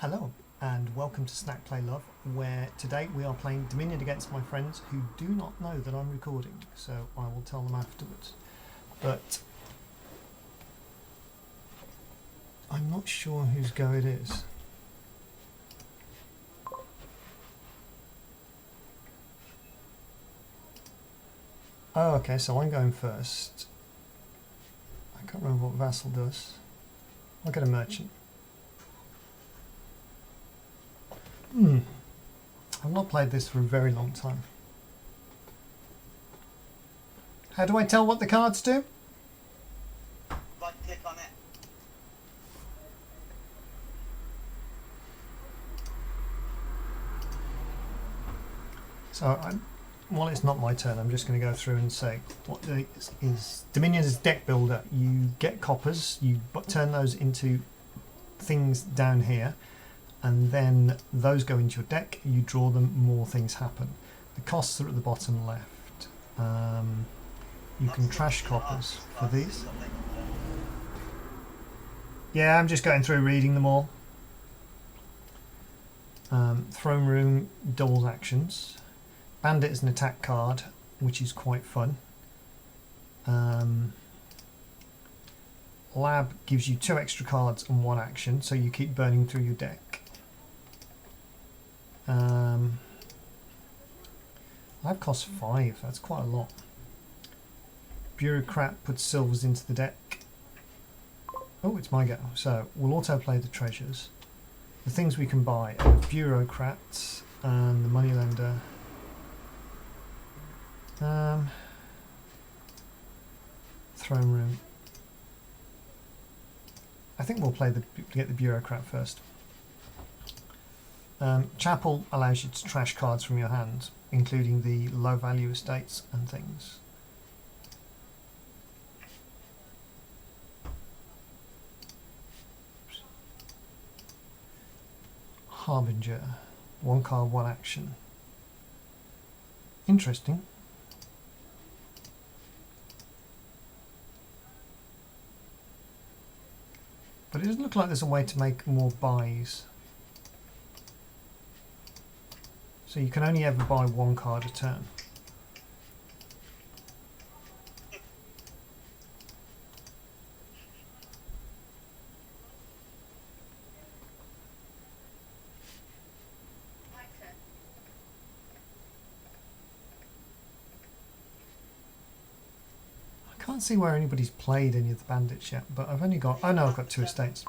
Hello and welcome to Snack Play Love, where today we are playing Dominion against my friends who do not know that I'm recording, so I will tell them afterwards. But I'm not sure whose go it is. Oh, okay, so I'm going first. I can't remember what Vassal does. I'll get a merchant. I've not played this for a very long time. How do I tell what the cards do? Right click on it. So, while it's not my turn, I'm just going to go through and say what is Dominion is deck builder. You get coppers, you turn those into things down here, and then those go into your deck. You draw them, more things happen. The costs are at the bottom left. You can trash coppers for these. Yeah, I'm just going through reading them all. Throne room doubles actions. Bandit is an attack card, which is quite fun. Lab gives you 2 extra cards and 1 action, so you keep burning through your deck. Lab costs 5, that's quite a lot. Bureaucrat puts silvers into the deck. Oh, it's my go. So we'll autoplay the treasures. The things we can buy are the Bureaucrat and the Moneylender. Throne room. I think we'll play get the Bureaucrat first. Chapel allows you to trash cards from your hand, including the low value estates and things. Harbinger. 1 card, 1 action. Interesting. But it doesn't look like there's a way to make more buys. So you can only ever buy 1 card a turn. I can't see where anybody's played any of the bandits yet, but I've only got... Oh no, I've got 2 estates.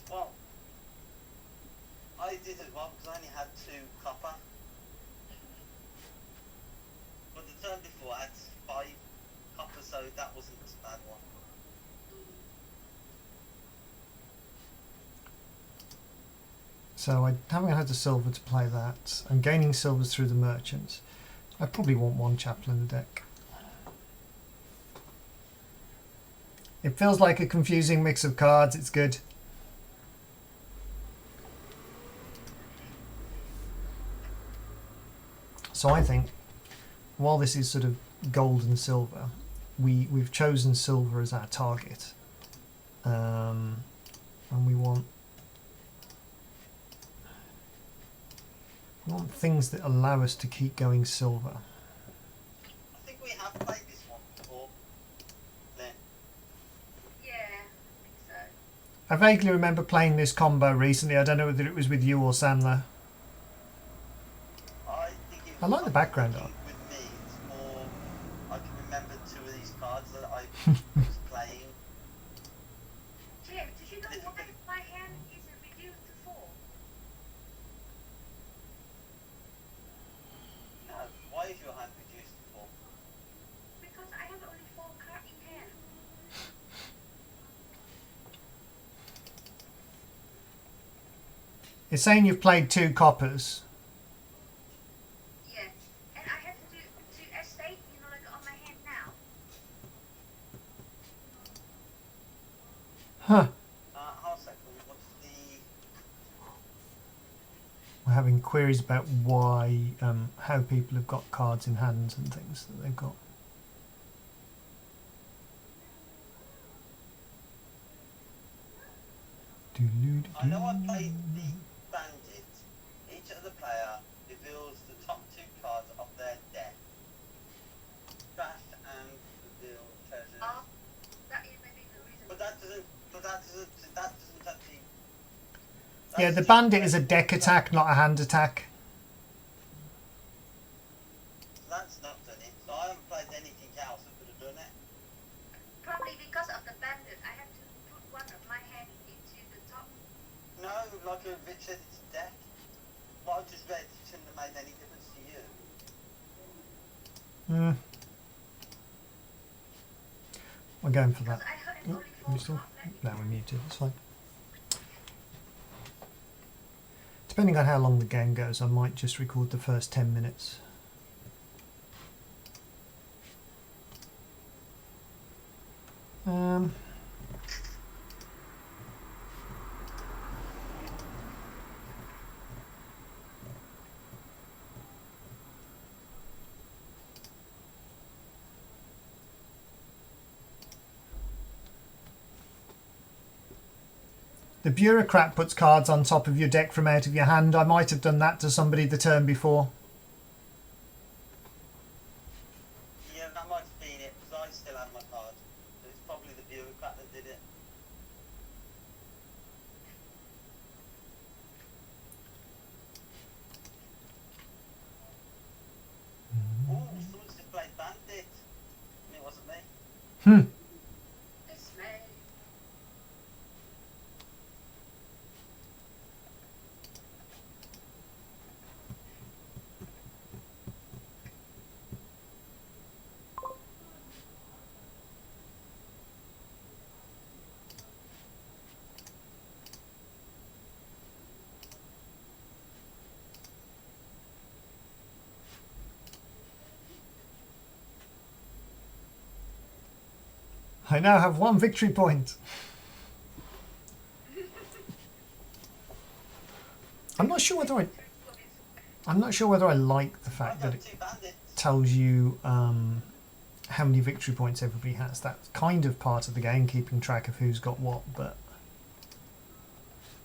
Well, I did as well because I only had 2 copper. But the turn before I had 5 copper, so that wasn't a bad one. So I haven't had the silver to play that. I'm gaining silvers through the merchants. I probably want 1 chapel in the deck. It feels like a confusing mix of cards, it's good. So I think, while this is sort of gold and silver, we've chosen silver as our target. And we want things that allow us to keep going silver. I think we have played this one before. Then. Yeah, I think so. I vaguely remember playing this combo recently. I don't know whether it was with you or Sam though. I like the background art. With me, it's more. I can remember 2 of these cards that I was playing. Jim, did you know why my hand isn't reduced to 4? No, why is your hand reduced to 4? Because I have only 4 cards in hand. It's saying you've played 2 coppers. Yes, and I have to estate, like on my hand now. Huh. Hold a second, what's the... We're having queries about why, how people have got cards in hands and things that they've got. I know I played the bandit. Each other player reveals the top 2 cards of their deck. Trash and reveal treasures. Oh, that is maybe the reason. But that doesn't actually. Yeah, the that's bandit just- is a deck attack, not a hand attack. That's not done it. So I haven't played anything else that could have done it. Probably because of the bandit, I have to put one of my hand into the top. No, like Richard, it's a deck. What I just read shouldn't have made any difference to you. We're going for that. Because I heard Oh, only are we 4 still? cards left. No, we're muted. It's fine. Depending on how long the game goes, I might just record the first 10 minutes. Um, The bureaucrat puts cards on top of your deck from out of your hand. I might have done that to somebody the turn before. Yeah, that might have been it, because I still have my card. So it's probably the bureaucrat that did it. Oh, someone's just played bandit. It wasn't me. It's me. I now have 1 victory point. I'm not sure whether I like the I've fact that got it 2 bandits. tells you how many victory points everybody has. That's kind of part of the game, keeping track of who's got what, but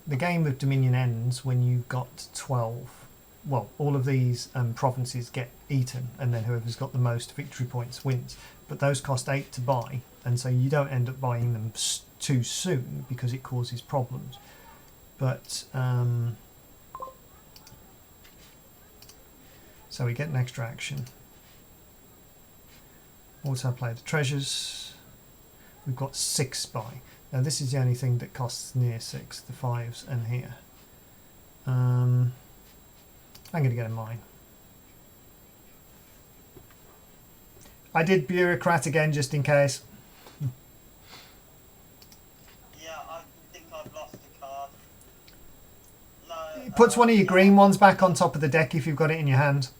the game of Dominion ends when you've got 12. Well, all of these provinces get eaten, and then whoever's got the most victory points wins. But those cost 8 to buy, and so you don't end up buying them too soon because it causes problems. But so we get an extra action. Also play the treasures. We've got 6 buy. Now this is the only thing that costs near 6, the 5s and here. I'm going to get a mine. I did bureaucrat again just in case. Yeah, I think I've lost a card. No. It puts one of your yeah. green ones back on top of the deck if you've got it in your hand.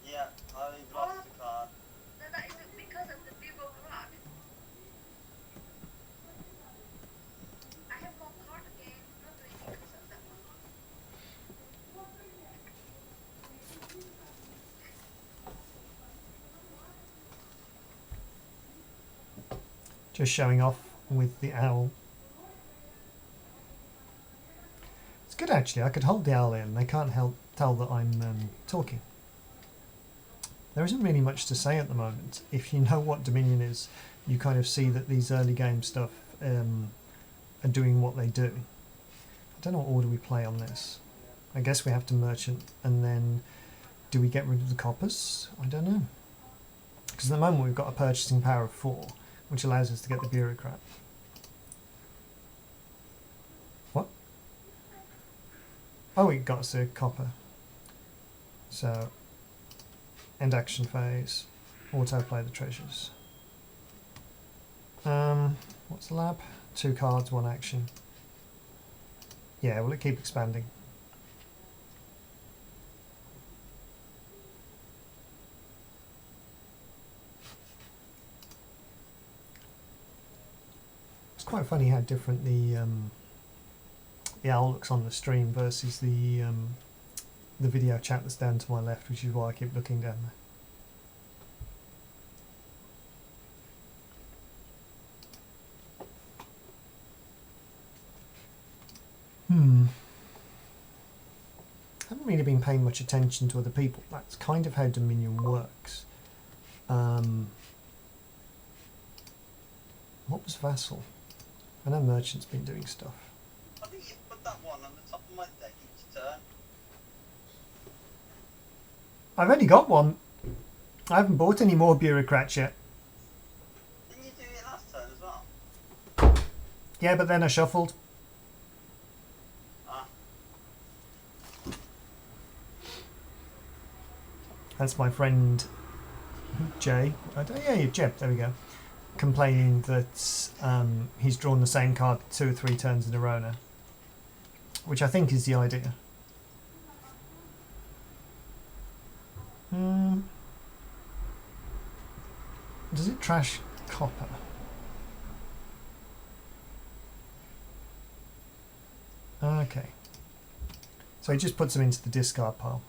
Yeah, I've lost a card. That is because of the bureaucrat. I have 4 cards again, not really because of that one. Just showing off with the owl. It's good actually. I could hold the owl in. They can't tell that I'm talking. There isn't really much to say at the moment. If you know what Dominion is, you kind of see that these early game stuff are doing what they do. I don't know what order we play on this. I guess we have to merchant, and then do we get rid of the coppers? I don't know. Because at the moment we've got a purchasing power of 4, which allows us to get the bureaucrat. What? Oh, it got us a copper. So, end action phase, auto play the treasures. What's the lab? 2 cards, 1 action. Yeah, will it keep expanding? It's quite funny how different the owl looks on the stream versus the video chat that's down to my left, which is why I keep looking down there. Haven't really been paying much attention to other people. That's kind of how Dominion works. What was Vassal? I know Merchant's been doing stuff. I think you put that one on the top of my deck each turn. I've only got one. I haven't bought any more bureaucrats yet. Didn't you do it last turn as well? Yeah, but then I shuffled. Ah, That's my friend Jay. Yeah, Jeb, there we go. Complaining that he's drawn the same card 2 or 3 turns in a row now. Which I think is the idea. Does it trash copper? Okay. So he just puts them into the discard pile.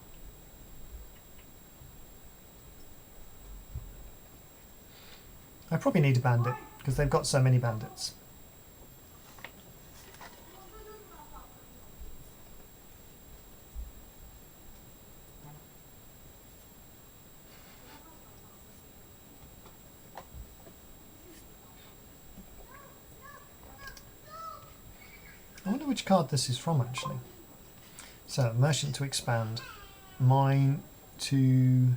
I probably need a bandit, because they've got so many bandits. I wonder which card this is from, actually. So, Merchant to expand. Mine to...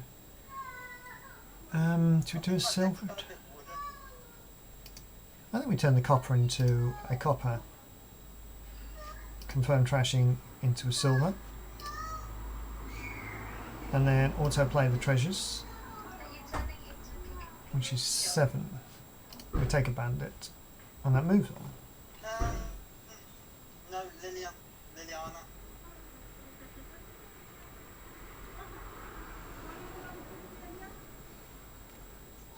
to do a silver... got a bit wooden. I think we turn the copper into a copper. Confirm trashing into a silver. And then autoplay the treasures, Are you turning into which is 7. We take a bandit, and that moves on. No, Liliana.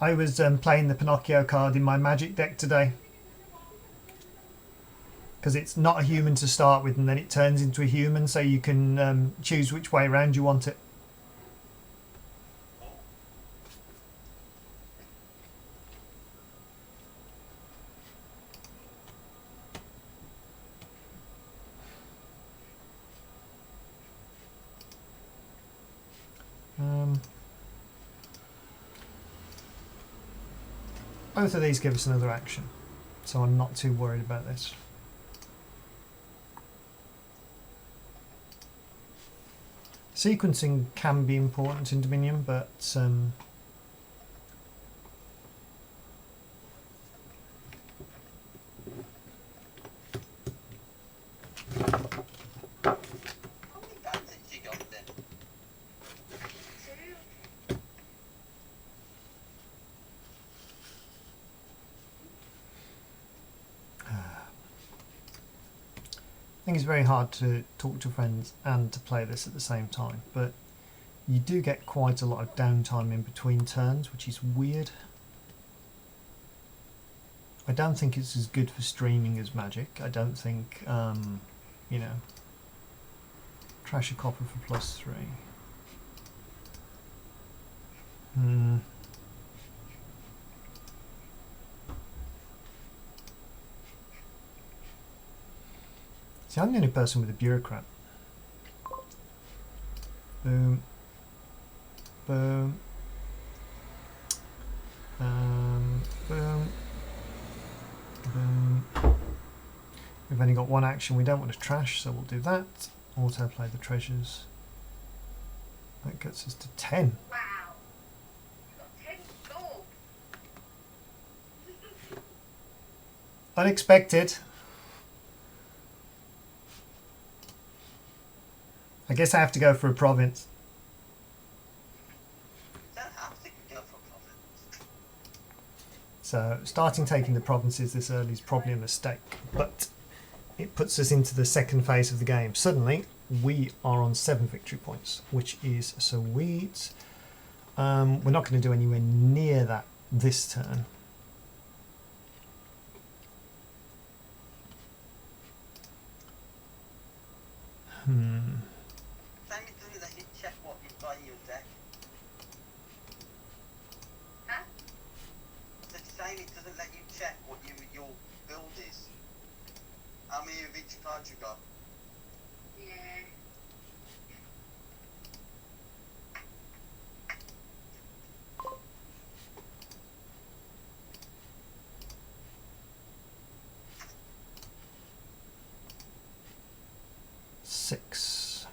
I was playing the Pinocchio card in my magic deck today. Because it's not a human to start with, and then it turns into a human, so you can choose which way around you want it. Both of these give us another action, so I'm not too worried about this. Sequencing can be important in Dominion, but How many bandits you got then? 2? I think it's very hard to talk to friends and to play this at the same time, but you do get quite a lot of downtime in between turns, which is weird. I don't think it's as good for streaming as Magic. I don't think, you know, trash a copper for +3. See, I'm the only person with a bureaucrat. Boom. Boom. Boom. Boom. We've only got one action we don't want to trash, so we'll do that. Autoplay the treasures. That gets us to 10. Wow. You got 10 gold. Unexpected. I guess I have to go for a province. You don't have to go for profit. So starting taking the provinces this early is probably a mistake, but it puts us into the second phase of the game. Suddenly we are on 7 victory points, which is sweet. We're not going to do anywhere near that this turn. Sammy doesn't let you check what you've got in your deck. Huh? The same, it doesn't let you check what your build is. How many of each card you got. Yeah. Six.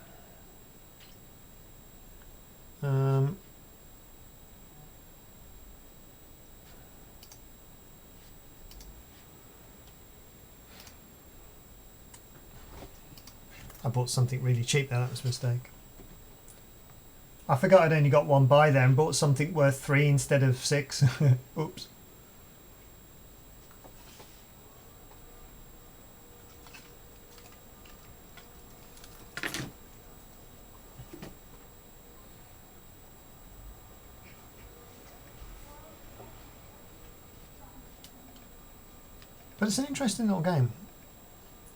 I bought something really cheap there, that was a mistake. I forgot I'd only got one buy there and bought something worth 3 instead of 6. Oops. But it's an interesting little game.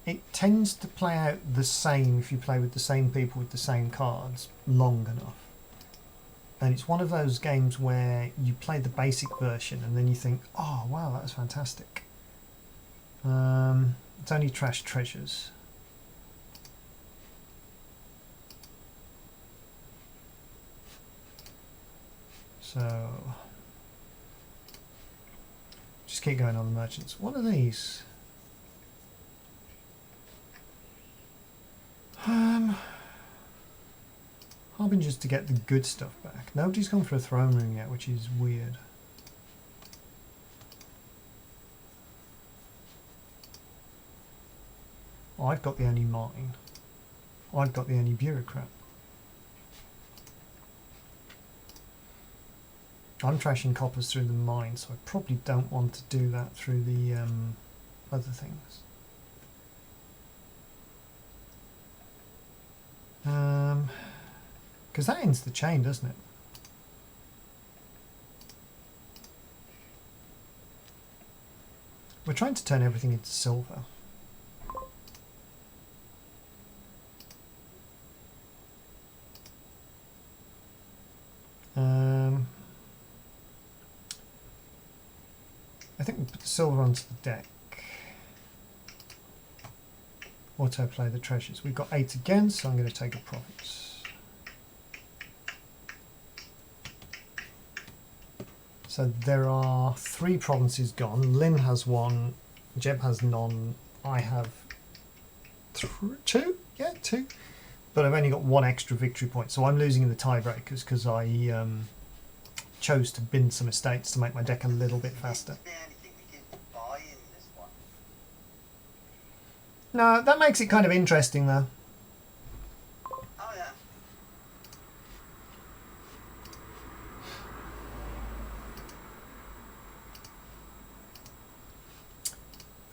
It tends to play out the same if you play with the same people with the same cards long enough. And it's one of those games where you play the basic version and then you think, oh wow, that was fantastic. It's only trash treasures. So just keep going on the merchants. What are these? Harbingers to get the good stuff back. Nobody's gone for a throne room yet, which is weird. I've got the only mine. I've got the only bureaucrat. I'm trashing coppers through the mine, so I probably don't want to do that through the other things. Because that ends the chain, doesn't it? We're trying to turn everything into silver. I think we'll put the silver onto the deck. Autoplay the treasures. We've got 8 again, so I'm going to take a profit. So there are 3 provinces gone. Lynn has 1, Jeb has none, I have 2? Yeah, 2. But I've only got 1 extra victory point, so I'm losing in the tiebreakers because I chose to bin some estates to make my deck a little bit faster. Is there anything we can buy in this one? No, that makes it kind of interesting though. Oh yeah.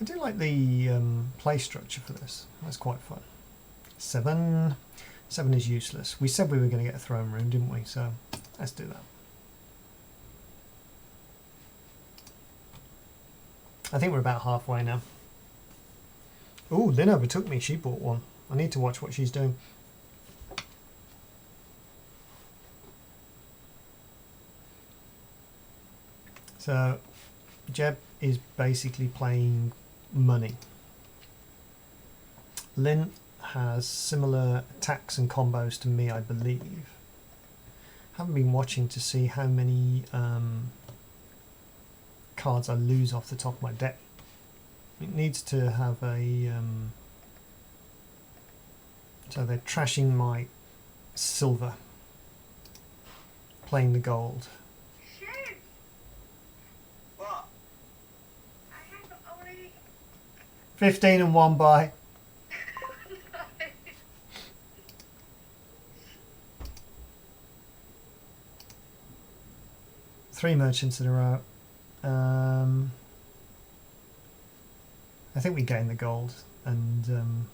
I do like the play structure for this. That's quite fun. 7. 7 is useless. We said we were going to get a throne room, didn't we? So let's do that. I think we're about halfway now. Ooh, Lynn overtook me. She bought 1. I need to watch what she's doing. So Jeb is basically playing money. Lynn has similar attacks and combos to me, I believe. Haven't been watching to see how many cards I lose off the top of my deck. It needs to have a so they're trashing my silver, playing the gold. Shit! What? I have only 15 and 1 buy. 3 merchants in a row. I think we gain the gold and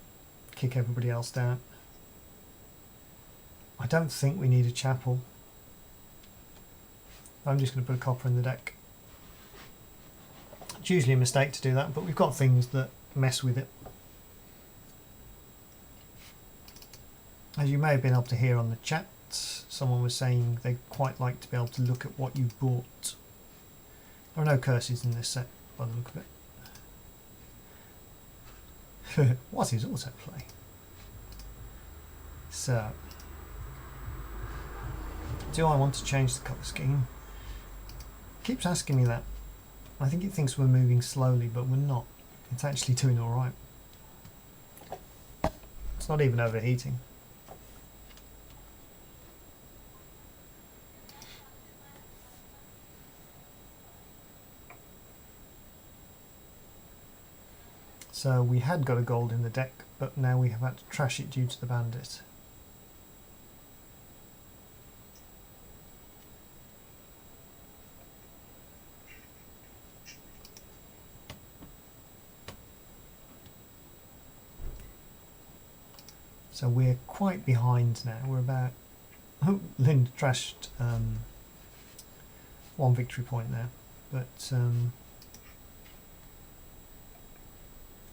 kick everybody else down. I don't think we need a chapel. I'm just going to put a copper in the deck. It's usually a mistake to do that, but we've got things that mess with it. As you may have been able to hear on the chat, someone was saying they'd quite like to be able to look at what you've bought. There are no curses in this set by the look of it. What is autoplay? So, do I want to change the colour scheme? It keeps asking me that. I think it thinks we're moving slowly, but we're not. It's actually doing alright. It's not even overheating. So we had got a gold in the deck, but now we have had to trash it due to the bandit. So we're quite behind now. We're about... Oh, Linda trashed one victory point there, but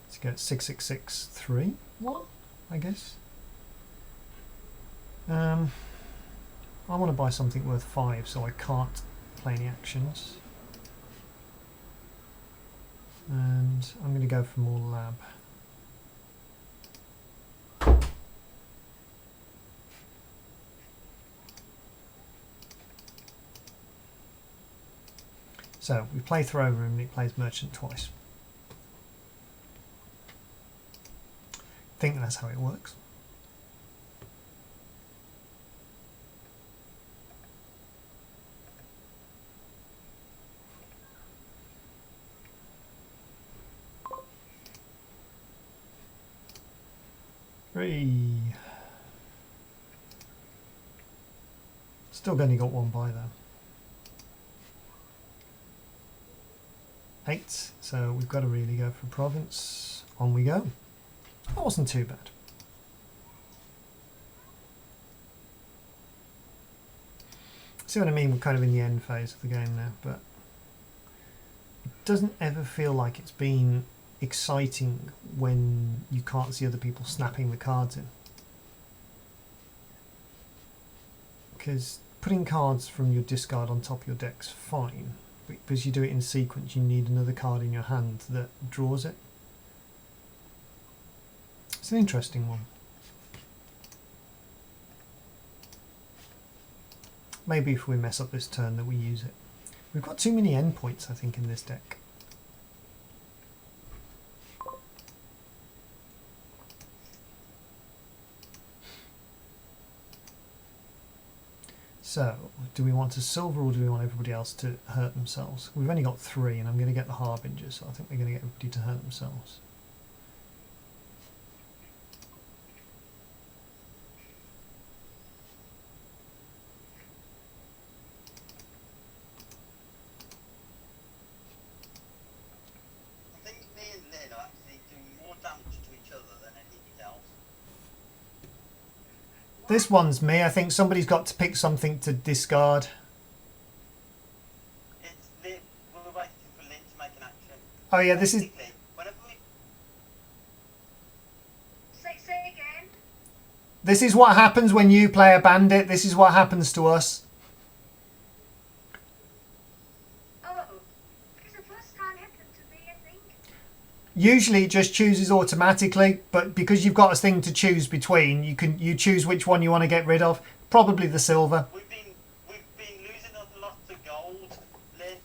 let's get 6663. What? I guess. I want to buy something worth 5, so I can't play any actions. And I'm going to go for more lab. So we play Throw Room and it plays Merchant twice. I think that's how it works. Three. Still only got one buy though. 8, so we've got to really go for province. On we go. That wasn't too bad. See what I mean? We're kind of in the end phase of the game now, but it doesn't ever feel like it's been exciting when you can't see other people snapping the cards in. Because putting cards from your discard on top of your deck's fine. Because you do it in sequence, you need another card in your hand that draws it. It's an interesting one. Maybe if we mess up this turn that we use it. We've got too many endpoints, I think, in this deck. So, do we want to silver or do we want everybody else to hurt themselves? We've only got 3 and I'm going to get the Harbinger, so I think we're going to get everybody to hurt themselves. I think me and Lynn are actually doing more damage to each other than anything else. This one's me. I think somebody's got to pick something to discard. It's Lynn. We're waiting for Lynn to make an action. Oh yeah, this is Basically, whenever we Say again. this is what happens when you play a bandit. This is what happens to us. Oh, it's the first time happened to me, I think. Usually it just chooses automatically, but because you've got a thing to choose between, you choose which one you want to get rid of. Probably the silver. we've been losing a lot of gold, Lynn.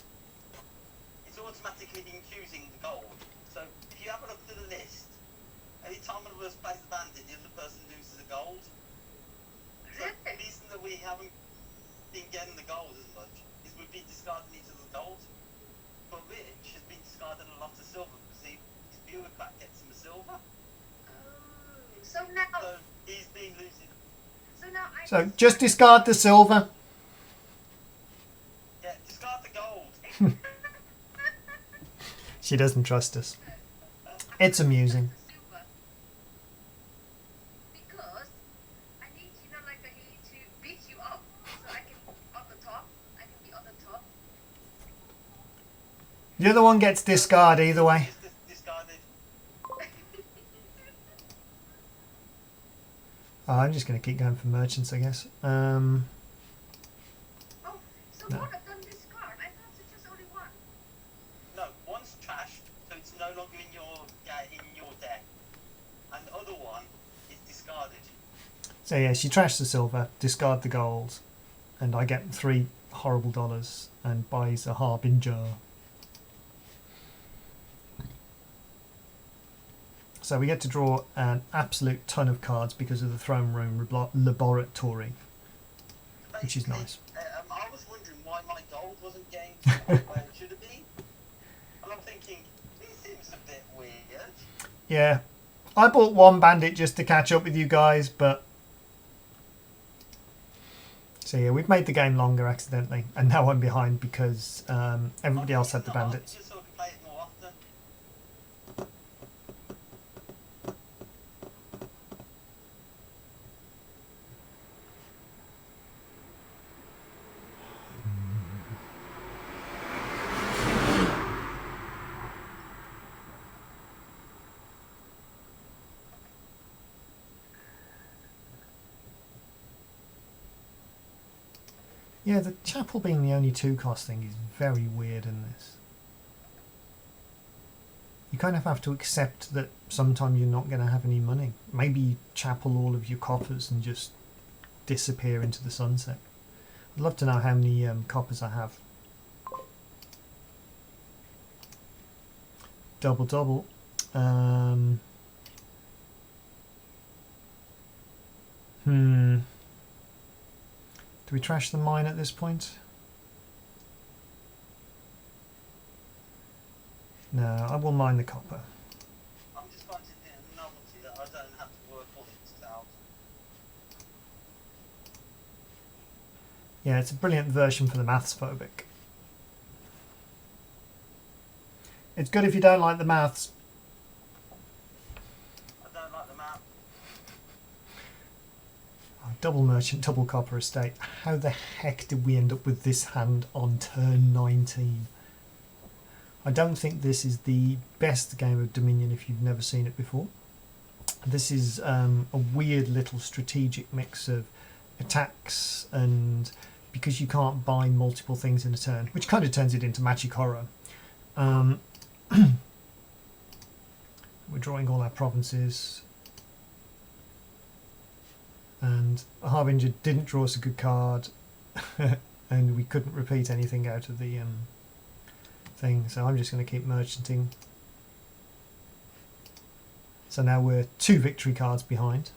It's automatically been choosing the gold. So if you have a look to the list, any time one of us plays the bandit, the other person loses a gold. So the reason that we haven't been getting the gold as much is we've been discarding each other's gold. But Rich has been discarding a lot of silver because his bureaucrat gets him a silver. Oh, so now, So he's been losing. So just discard the silver. Yeah, discard the gold. She doesn't trust us. It's amusing. Because I need, like I need to beat you up so I can on the top. I can be on the top. The other one gets discard either way. Just discarded. Oh, I'm just going to keep going for merchants, I guess. Oh, so No. one of them discard. I thought it was just only one. No, one's trashed, so it's no longer in your deck, and the other one is discarded. So yeah, she trashed the silver, discard the gold, and I get 3 horrible dollars and buys a harbinger. So we get to draw an absolute ton of cards because of the throne room laboratory, which is nice. I was wondering why my gold wasn't gained where it should have been. And I'm thinking, this seems a bit weird. Yeah, I bought 1 bandit just to catch up with you guys, but... So yeah, we've made the game longer accidentally, and now I'm behind because everybody else had the bandits. Just so I can play it more often. Yeah, the chapel being the only 2 cost thing is very weird in this. You kind of have to accept that sometimes you're not going to have any money. Maybe you chapel all of your coppers and just disappear into the sunset. I'd love to know how many coppers I have. Double double. Do we trash the mine at this point? No, I will mine the copper. I'm just finding it a novelty that I don't have to work all this out. Yeah, it's a brilliant version for the maths phobic. It's good if you don't like the maths. I don't like the map. Oh, double merchant, double copper estate. How the heck did we end up with this hand on turn 19? I don't think this is the best game of Dominion if you've never seen it before. This is a weird little strategic mix of attacks, and because you can't buy multiple things in a turn, which kind of turns it into magic horror. We're drawing all our provinces, and Harbinger didn't draw us a good card, and we couldn't repeat anything out of the thing, so I'm just going to keep merchanting. So now we're 2 victory cards behind.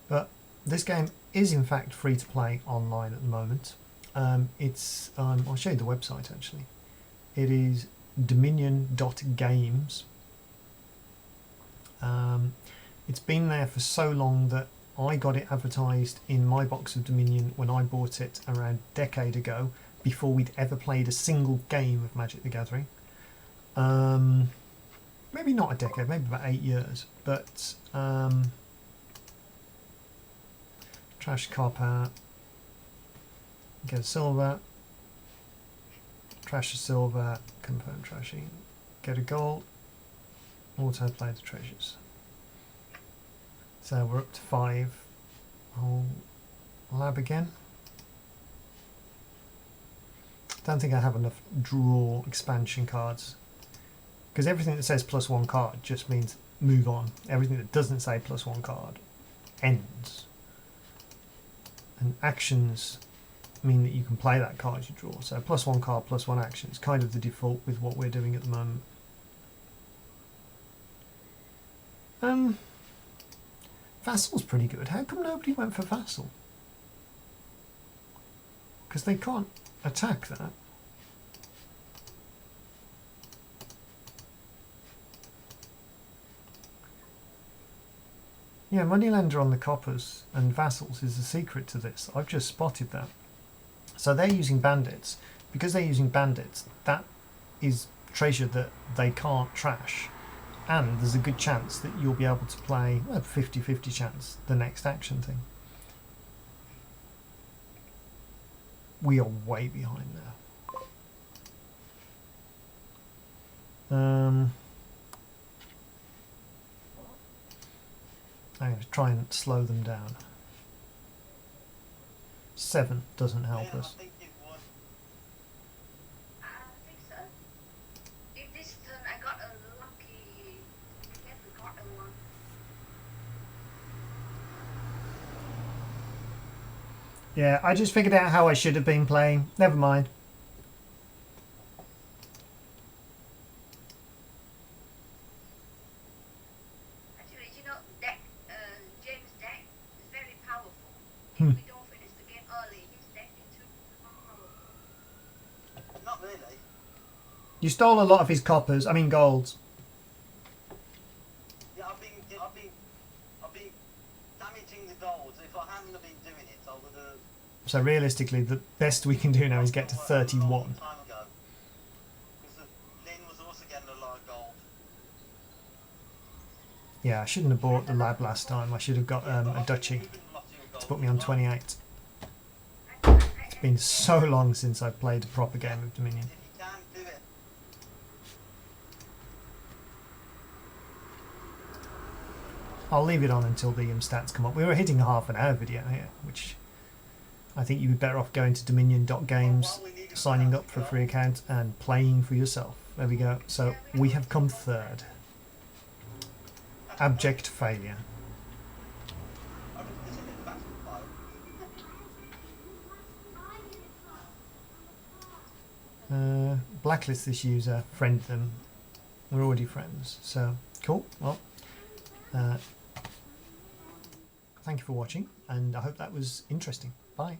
But this game is in fact free to play online at the moment. I'll show you the website actually. It is dominion.games. It's been there for so long that I got it advertised in my box of Dominion when I bought it around a decade ago, before we'd ever played a single game of Magic the Gathering. Maybe not a decade, maybe about 8 years, but trash copper, get a silver, trash a silver, confirm trashing, get a gold, auto play the treasures. So we're up to 5. I'll lab again. Don't think I have enough draw expansion cards, because everything that says +1 card just means move on. Everything that doesn't say +1 card ends. And actions mean that you can play that card you draw. So +1 card, +1 action is kind of the default with what we're doing at the moment. Vassal's pretty good. How come nobody went for Vassal? Because they can't attack that. Yeah, Moneylender on the coppers and Vassals is the secret to this. I've just spotted that. So they're using bandits. Because they're using bandits, that is treasure that they can't trash. And there's a good chance that you'll be able to play, well, 50-50 chance, the next action thing. We are way behind now. I'm going to try and slow them down. 7 doesn't help Yeah, us. I think it would. I think so. If this turn I got a Yeah, I just figured out how I should have been playing. Never mind. Actually, you know, deck, James' deck is very powerful. Hmm. If we don't finish the game early, his deck is too powerful. Not really. You stole a lot of his coppers. I mean golds. Yeah, I've been damaging the golds. If I hadn't have been doing it, I would have. So realistically, the best we can do now is get to 31. A long time ago. Because Lynn was also getting a lot of gold. Yeah, I shouldn't have bought the lab last time. I should have got a duchy to put me on 28. It's been so long since I've played a proper game of Dominion. If you can do it. I'll leave it on until the stats come up. We were hitting a half an hour video here, which I think you'd be better off going to dominion.games, signing up for a free account and playing for yourself. There we go. So we have come third. Abject failure. I mean, this is a battle file. Blacklist this user, friend them. We're already friends. So cool. Well, thank you for watching, and I hope that was interesting. Bye.